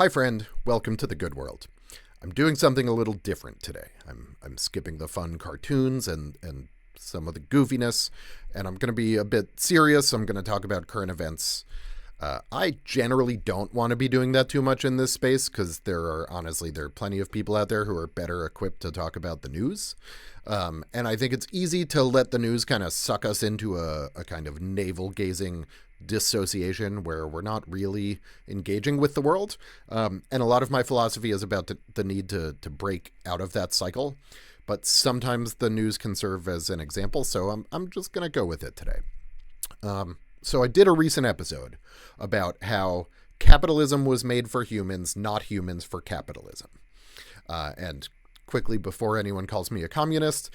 Hi friend, welcome to the good world. I'm doing something a little different today. I'm skipping the fun cartoons and some of the goofiness, and I'm going to be a bit serious. I'm going to talk about current events. I generally don't want to be doing that too much in this space because there are plenty of people out there who are better equipped to talk about the news. And I think it's easy to let the news kind of suck us into a kind of navel-gazing dissociation where we're not really engaging with the world. And a lot of my philosophy is about the need to break out of that cycle. But sometimes the news can serve as an example, so I'm just going to go with it today. So I did a recent episode about how capitalism was made for humans, not humans for capitalism. And quickly, before anyone calls me a communist,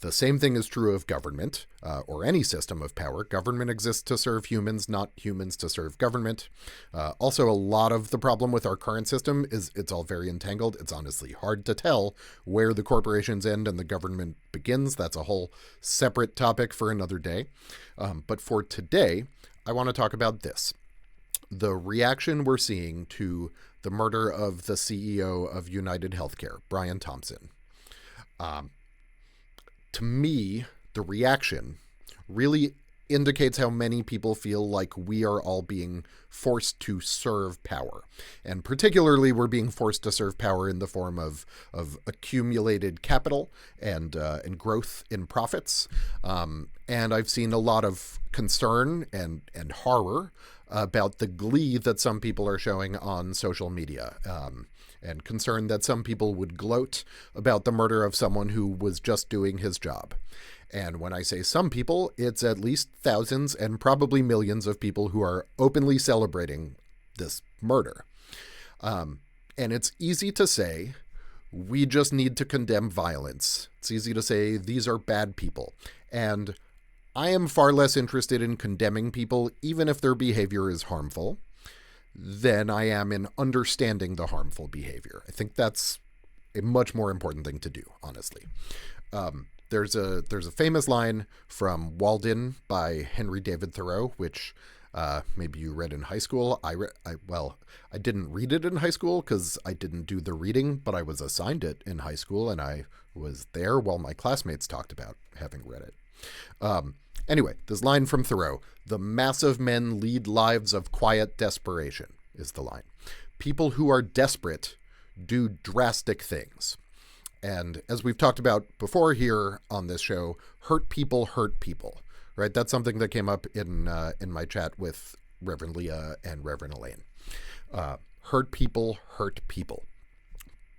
the same thing is true of government, or any system of power. Government exists to serve humans, not humans to serve government. Also, a lot of the problem with our current system is it's all very entangled. It's honestly hard to tell where the corporations end and the government begins. That's a whole separate topic for another day. But for today, I want to talk about this. The reaction we're seeing to the murder of the CEO of United Healthcare, Brian Thompson. To me, the reaction really indicates how many people feel like we are all being forced to serve power. And particularly, we're being forced to serve power in the form of accumulated capital and growth in profits. And I've seen a lot of concern and horror about the glee that some people are showing on social media, and concern that some people would gloat about the murder of someone who was just doing his job. And when I say some people, it's at least thousands and probably millions of people who are openly celebrating this murder. And it's easy to say, we just need to condemn violence. It's easy to say, these are bad people. And I am far less interested in condemning people, even if their behavior is harmful, than I am in understanding the harmful behavior. I think that's a much more important thing to do, honestly. There's a famous line from Walden by Henry David Thoreau, which maybe you read in high school. I didn't read it in high school because I didn't do the reading, but I was assigned it in high school, and I was there while my classmates talked about having read it. Anyway, this line from Thoreau, "The mass of men lead lives of quiet desperation," is the line. People who are desperate do drastic things. And as we've talked about before here on this show, hurt people, right? That's something that came up in my chat with Reverend Leah and Reverend Elaine. Hurt people.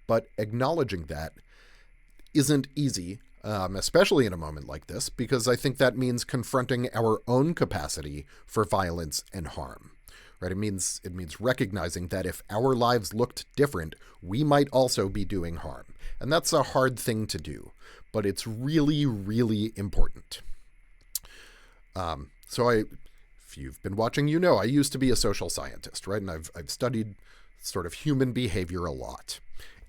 But acknowledging that isn't easy, especially in a moment like this, because I think that means confronting our own capacity for violence and harm. Right? It means recognizing that if our lives looked different, we might also be doing harm. And that's a hard thing to do, but it's really, really important. If you've been watching, you know, I used to be a social scientist, right? And I've studied sort of human behavior a lot.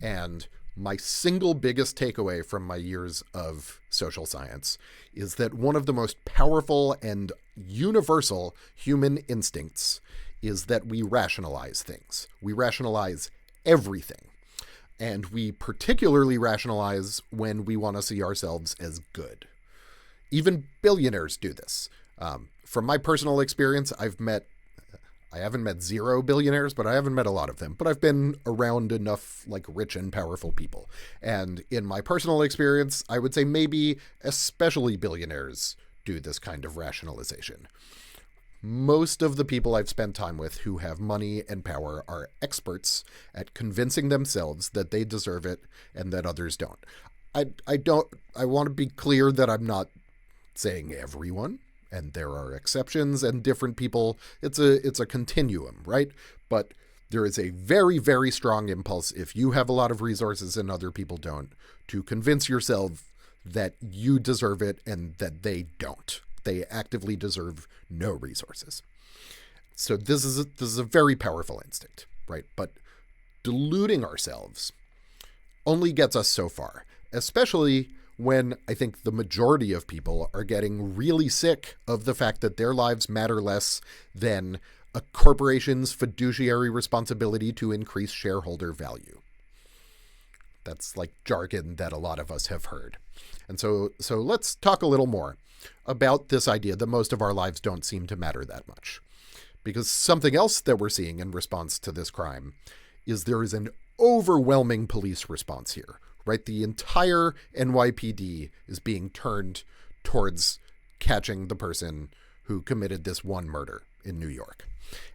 And my single biggest takeaway from my years of social science is that one of the most powerful and universal human instincts is that we rationalize things. We rationalize everything. And we particularly rationalize when we want to see ourselves as good. Even billionaires do this. From my personal experience, I haven't met 0 billionaires, but I haven't met a lot of them. But I've been around enough like rich and powerful people. And in my personal experience, I would say maybe especially billionaires do this kind of rationalization. Most of the people I've spent time with who have money and power are experts at convincing themselves that they deserve it and that others don't. I want to be clear that I'm not saying everyone, and there are exceptions and different people. It's a continuum, right? But there is a very, very strong impulse, if you have a lot of resources and other people don't, to convince yourself that you deserve it and that they don't. They actively deserve no resources. So this is a very powerful instinct, right? But deluding ourselves only gets us so far, especially when I think the majority of people are getting really sick of the fact that their lives matter less than a corporation's fiduciary responsibility to increase shareholder value. That's like jargon that a lot of us have heard. And so let's talk a little more about this idea that most of our lives don't seem to matter that much. Because something else that we're seeing in response to this crime is there is an overwhelming police response here, right? The entire NYPD is being turned towards catching the person who committed this one murder in New York.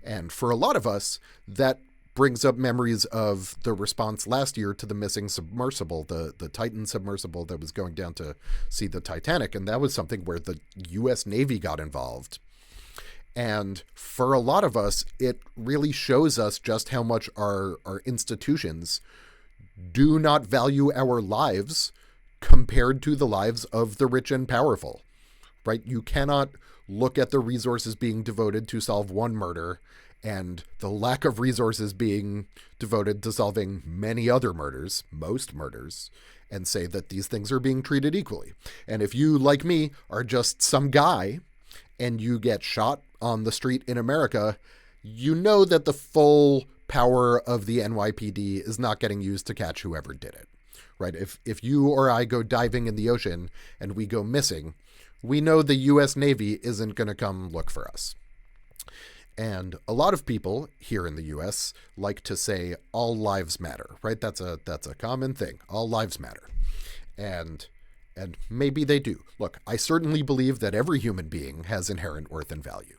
And for a lot of us, that brings up memories of the response last year to the missing submersible, the Titan submersible that was going down to see the Titanic. And that was something where the U.S. Navy got involved. And for a lot of us, it really shows us just how much our institutions do not value our lives compared to the lives of the rich and powerful, right? You cannot look at the resources being devoted to solve one murder and the lack of resources being devoted to solving many other murders, most murders, and say that these things are being treated equally. And if you, like me, are just some guy and you get shot on the street in America, you know that the full power of the NYPD is not getting used to catch whoever did it, right? If you or I go diving in the ocean and we go missing, we know the U.S. Navy isn't going to come look for us. And a lot of people here in the U.S. like to say all lives matter, right? That's a common thing. All lives matter. And maybe they do. Look, I certainly believe that every human being has inherent worth and value.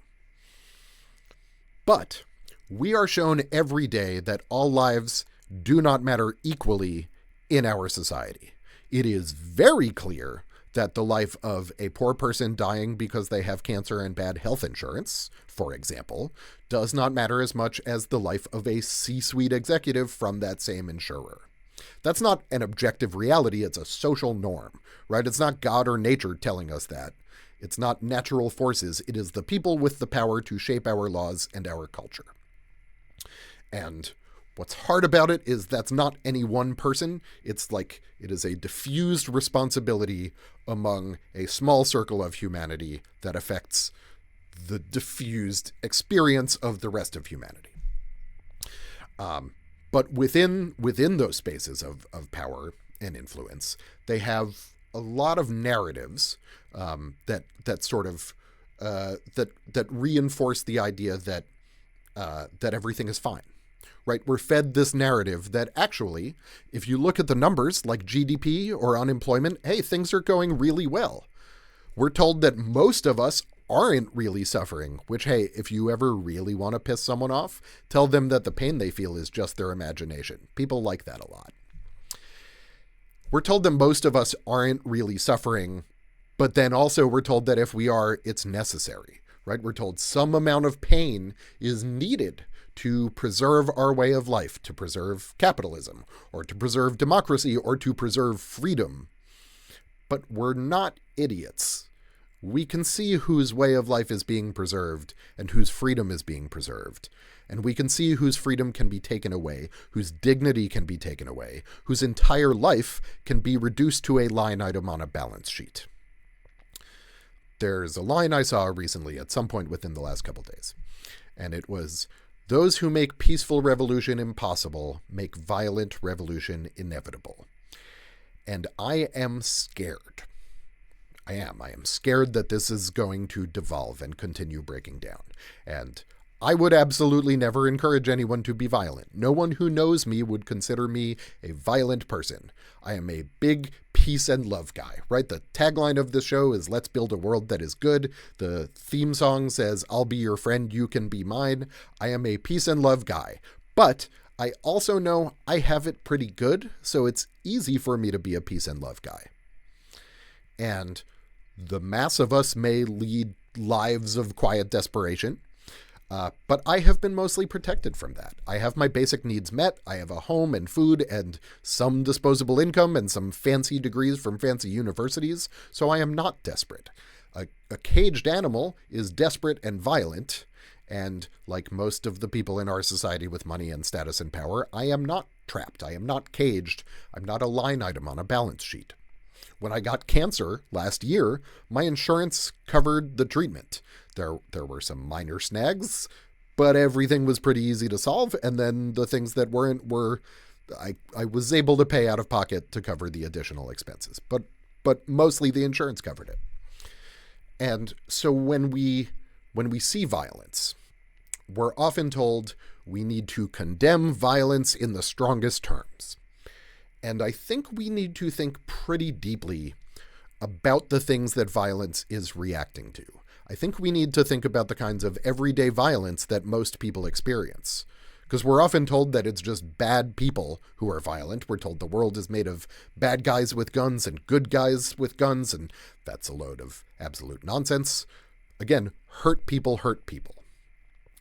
But we are shown every day that all lives do not matter equally in our society. It is very clear that the life of a poor person dying because they have cancer and bad health insurance, for example, does not matter as much as the life of a C-suite executive from that same insurer. That's not an objective reality, it's a social norm, right? It's not God or nature telling us that. It's not natural forces, it is the people with the power to shape our laws and our culture. And what's hard about it is that's not any one person. It's like it is a diffused responsibility among a small circle of humanity that affects the diffused experience of the rest of humanity. But within those spaces of power and influence, they have a lot of narratives that reinforce the idea that everything is fine. Right? We're fed this narrative that actually, if you look at the numbers like GDP or unemployment, hey, things are going really well. We're told that most of us aren't really suffering, which, hey, if you ever really want to piss someone off, tell them that the pain they feel is just their imagination. People like that a lot. We're told that most of us aren't really suffering, but then also we're told that if we are, it's necessary, right? We're told some amount of pain is needed to preserve our way of life, to preserve capitalism, or to preserve democracy, or to preserve freedom. But we're not idiots. We can see whose way of life is being preserved and whose freedom is being preserved. And we can see whose freedom can be taken away, whose dignity can be taken away, whose entire life can be reduced to a line item on a balance sheet. There's a line I saw recently at some point within the last couple days, and it was, "Those who make peaceful revolution impossible make violent revolution inevitable." And I am scared. I am scared that this is going to devolve and continue breaking down. And I would absolutely never encourage anyone to be violent. No one who knows me would consider me a violent person. I am a big peace and love guy, right? The tagline of the show is "Let's build a world that is good." The theme song says "I'll be your friend, you can be mine." I am a peace and love guy. But I also know I have it pretty good, so it's easy for me to be a peace and love guy. And the mass of us may lead lives of quiet desperation, but I have been mostly protected from that. I have my basic needs met. I have a home and food and some disposable income and some fancy degrees from fancy universities, so I am not desperate. A caged animal is desperate and violent, and like most of the people in our society with money and status and power, I am not trapped. I am not caged. I'm not a line item on a balance sheet. When I got cancer last year, my insurance covered the treatment. There were some minor snags, but everything was pretty easy to solve. And then the things that weren't were, I was able to pay out of pocket to cover the additional expenses, but mostly the insurance covered it. And so when we see violence, we're often told we need to condemn violence in the strongest terms. And I think we need to think pretty deeply about the things that violence is reacting to. I think we need to think about the kinds of everyday violence that most people experience. Because we're often told that it's just bad people who are violent. We're told the world is made of bad guys with guns and good guys with guns, and that's a load of absolute nonsense. Again, hurt people hurt people.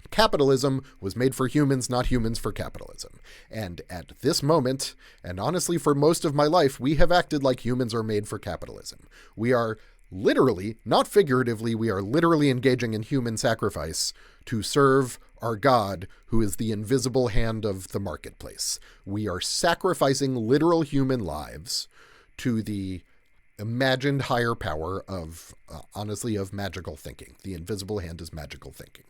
Capitalism was made for humans, not humans for capitalism. And at this moment, and honestly for most of my life, we have acted like humans are made for capitalism. We are literally, not figuratively, we are literally engaging in human sacrifice to serve our God, who is the invisible hand of the marketplace. We are sacrificing literal human lives to the imagined higher power of, honestly, of magical thinking. The invisible hand is magical thinking.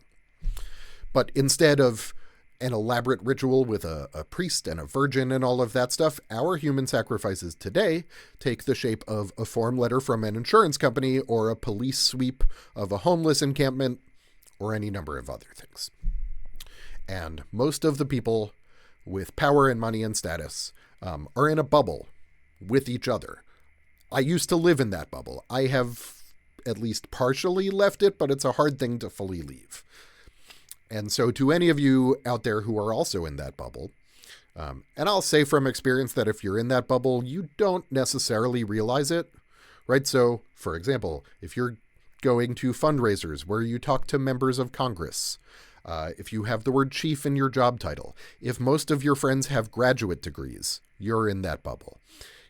But instead of an elaborate ritual with a priest and a virgin and all of that stuff, our human sacrifices today take the shape of a form letter from an insurance company or a police sweep of a homeless encampment or any number of other things. And most of the people with power and money and status are in a bubble with each other. I used to live in that bubble. I have at least partially left it, but it's a hard thing to fully leave. And so to any of you out there who are also in that bubble, and I'll say from experience that if you're in that bubble, you don't necessarily realize it, right? So, for example, if you're going to fundraisers where you talk to members of Congress, if you have the word chief in your job title, if most of your friends have graduate degrees, you're in that bubble.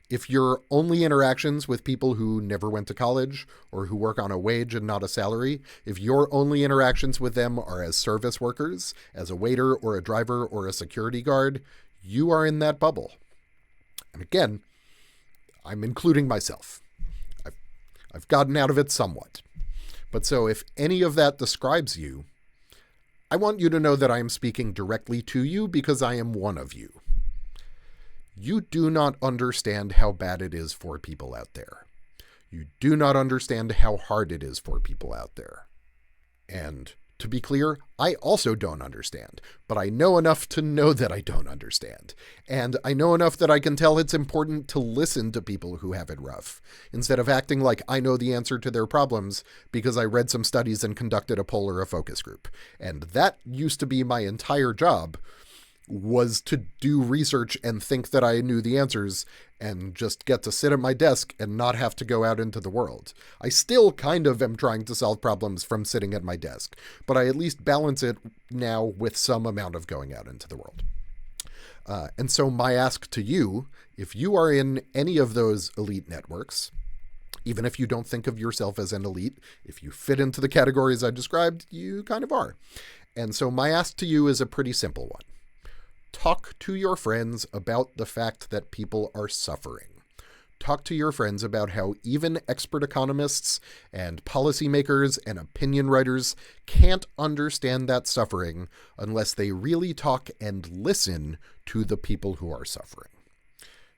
If your only interactions with people who never went to college or who work on a wage and not a salary, if your only interactions with them are as service workers, as a waiter or a driver or a security guard, you are in that bubble. And again, I'm including myself. I've gotten out of it somewhat. But so if any of that describes you, I want you to know that I am speaking directly to you because I am one of you. You do not understand how bad it is for people out there. You do not understand how hard it is for people out there. And to be clear, I also don't understand, but I know enough to know that I don't understand. And I know enough that I can tell it's important to listen to people who have it rough, instead of acting like I know the answer to their problems because I read some studies and conducted a poll or a focus group. And that used to be my entire job, was to do research and think that I knew the answers and just get to sit at my desk and not have to go out into the world. I still kind of am trying to solve problems from sitting at my desk, but I at least balance it now with some amount of going out into the world. And so my ask to you, if you are in any of those elite networks, even if you don't think of yourself as an elite, if you fit into the categories I described, you kind of are. And so my ask to you is a pretty simple one. Talk to your friends about the fact that people are suffering. Talk to your friends about how even expert economists and policymakers and opinion writers can't understand that suffering unless they really talk and listen to the people who are suffering.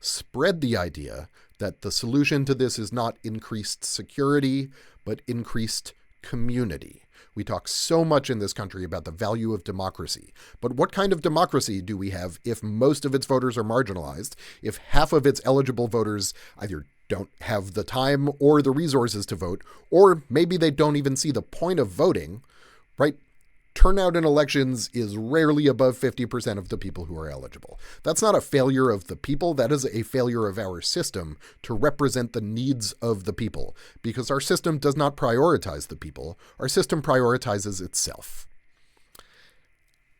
Spread the idea that the solution to this is not increased security, but increased community. We talk so much in this country about the value of democracy, but what kind of democracy do we have if most of its voters are marginalized, if half of its eligible voters either don't have the time or the resources to vote, or maybe they don't even see the point of voting, right? Turnout in elections is rarely above 50% of the people who are eligible. That's not a failure of the people. That is a failure of our system to represent the needs of the people, because our system does not prioritize the people. Our system prioritizes itself.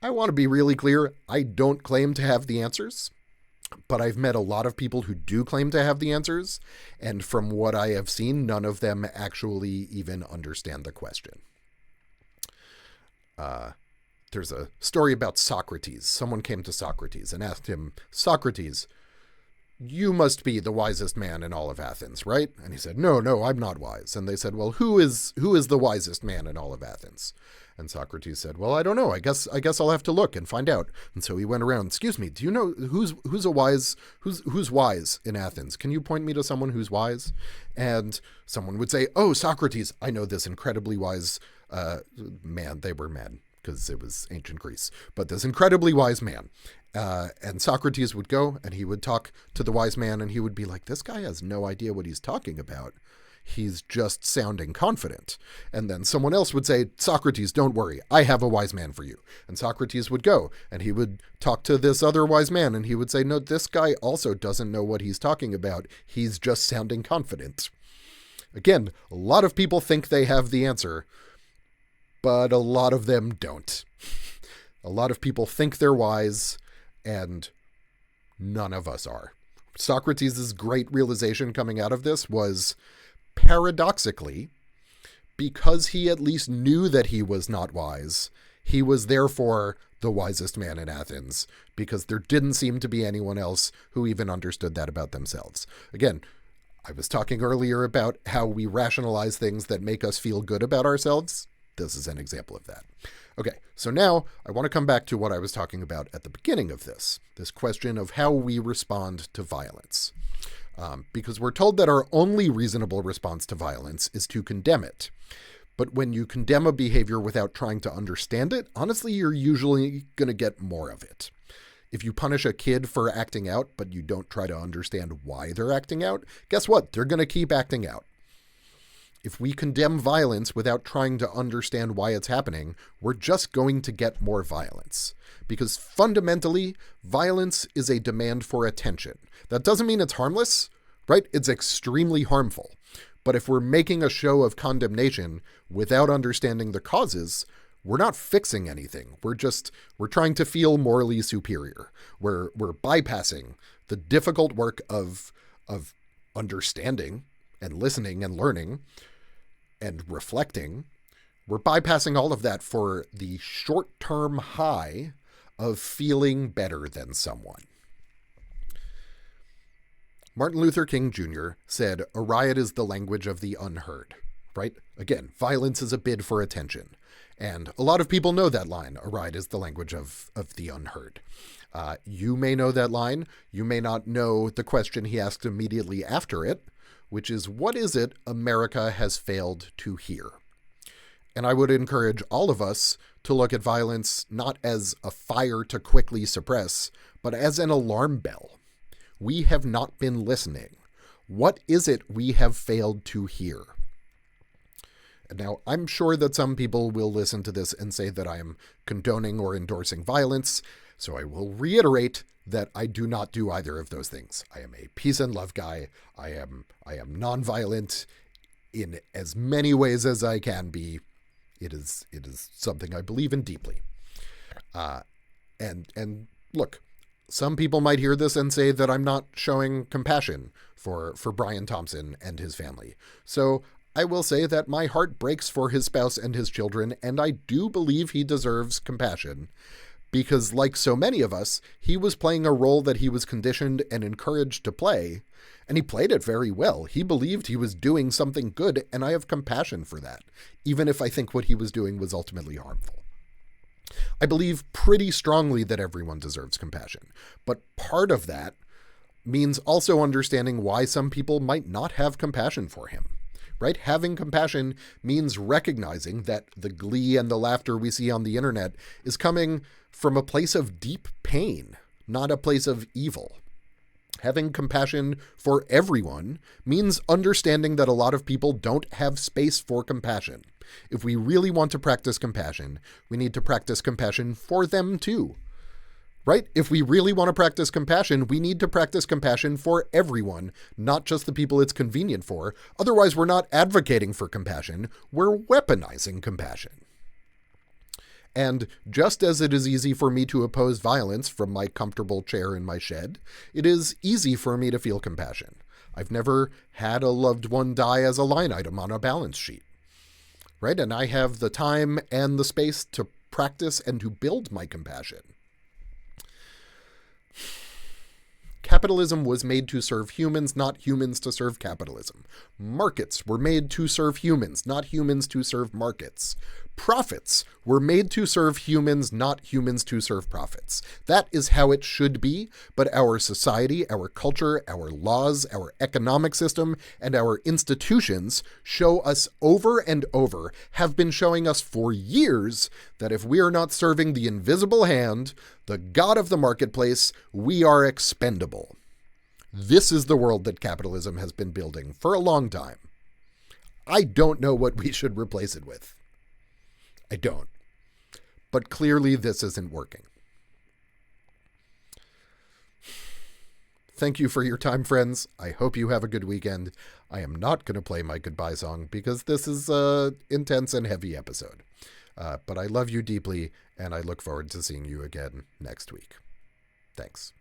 I want to be really clear. I don't claim to have the answers, but I've met a lot of people who do claim to have the answers. And from what I have seen, none of them actually even understand the question. There's a story about Socrates. Someone came to Socrates and asked him, Socrates, you must be the wisest man in all of Athens, right? And he said, no, I'm not wise. And they said, well, who is the wisest man in all of Athens? And Socrates said, well, I don't know. I guess I'll have to look and find out. And so he went around, excuse me, do you know who's wise in Athens? Can you point me to someone who's wise? And someone would say, oh, Socrates, I know this incredibly wise man. They were men because it was ancient Greece, but this incredibly wise man. And Socrates would go and he would talk to the wise man and he would be like, this guy has no idea what he's talking about. He's just sounding confident. And then someone else would say, Socrates, don't worry, I have a wise man for you. And Socrates would go and he would talk to this other wise man and he would say, no, this guy also doesn't know what he's talking about. He's just sounding confident. Again, a lot of people think they have the answer, but a lot of them don't. A lot of people think they're wise, and none of us are. Socrates' great realization coming out of this was, paradoxically, because he at least knew that he was not wise, he was therefore the wisest man in Athens, because there didn't seem to be anyone else who even understood that about themselves. Again, I was talking earlier about how we rationalize things that make us feel good about ourselves. This is an example of that. Okay, so now I want to come back to what I was talking about at the beginning of this question of how we respond to violence. Because we're told that our only reasonable response to violence is to condemn it. But when you condemn a behavior without trying to understand it, honestly, you're usually going to get more of it. If you punish a kid for acting out, but you don't try to understand why they're acting out, guess what? They're going to keep acting out. If we condemn violence without trying to understand why it's happening, we're just going to get more violence. Because fundamentally, violence is a demand for attention. That doesn't mean it's harmless, right? It's extremely harmful. But if we're making a show of condemnation without understanding the causes, we're not fixing anything. We're trying to feel morally superior. We're bypassing the difficult work of understanding and listening and learning and reflecting. We're bypassing all of that for the short-term high of feeling better than someone. Martin Luther King Jr. said, a riot is the language of the unheard, right? Again, violence is a bid for attention. And a lot of people know that line, a riot is the language of the unheard. You may know that line. You may not know the question he asked immediately after it, which is, what is it America has failed to hear? And I would encourage all of us to look at violence not as a fire to quickly suppress, but as an alarm bell. We have not been listening. What is it we have failed to hear? Now, I'm sure that some people will listen to this and say that I am condoning or endorsing violence, so I will reiterate that I do not do either of those things. I am a peace and love guy. I am nonviolent in as many ways as I can be. It is something I believe in deeply. And look, some people might hear this and say that I'm not showing compassion for Brian Thompson and his family. So I will say that my heart breaks for his spouse and his children, and I do believe he deserves compassion. Because like so many of us, he was playing a role that he was conditioned and encouraged to play, and he played it very well. He believed he was doing something good, and I have compassion for that, even if I think what he was doing was ultimately harmful. I believe pretty strongly that everyone deserves compassion, but part of that means also understanding why some people might not have compassion for him. Right? Having compassion means recognizing that the glee and the laughter we see on the internet is coming from a place of deep pain, not a place of evil. Having compassion for everyone means understanding that a lot of people don't have space for compassion. If we really want to practice compassion, we need to practice compassion for them too. Right? If we really want to practice compassion, we need to practice compassion for everyone, not just the people it's convenient for. Otherwise, we're not advocating for compassion. We're weaponizing compassion. And just as it is easy for me to oppose violence from my comfortable chair in my shed, it is easy for me to feel compassion. I've never had a loved one die as a line item on a balance sheet. Right? And I have the time and the space to practice and to build my compassion. Capitalism was made to serve humans, not humans to serve capitalism. Markets were made to serve humans, not humans to serve markets. Profits were made to serve humans, not humans to serve profits. That is how it should be, but our society, our culture, our laws, our economic system, and our institutions show us over and over, have been showing us for years, that if we are not serving the invisible hand, the god of the marketplace, we are expendable. This is the world that capitalism has been building for a long time. I don't know what we should replace it with. I don't. But clearly this isn't working. Thank you for your time, friends. I hope you have a good weekend. I am not going to play my goodbye song because this is an intense and heavy episode. But I love you deeply, and I look forward to seeing you again next week. Thanks.